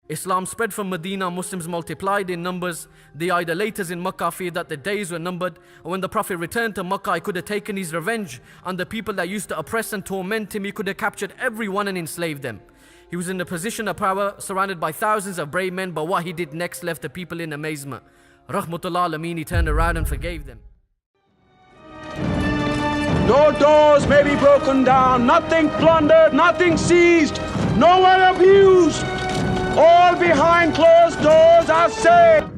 Islam spread from Medina, Muslims multiplied in numbers. The idolaters in Makkah feared that the days were numbered. And when the Prophet returned to Makkah, he could have taken his revenge on the people that used to oppress and torment him. He could have captured everyone and enslaved them. He was in a position of power, surrounded by thousands of brave men, but what he did next left the people in amazement. Rahmatullah Alameen, he turned around and forgave them. No doors may be broken down, nothing plundered, nothing seized, no one abused. All behind closed doors are safe.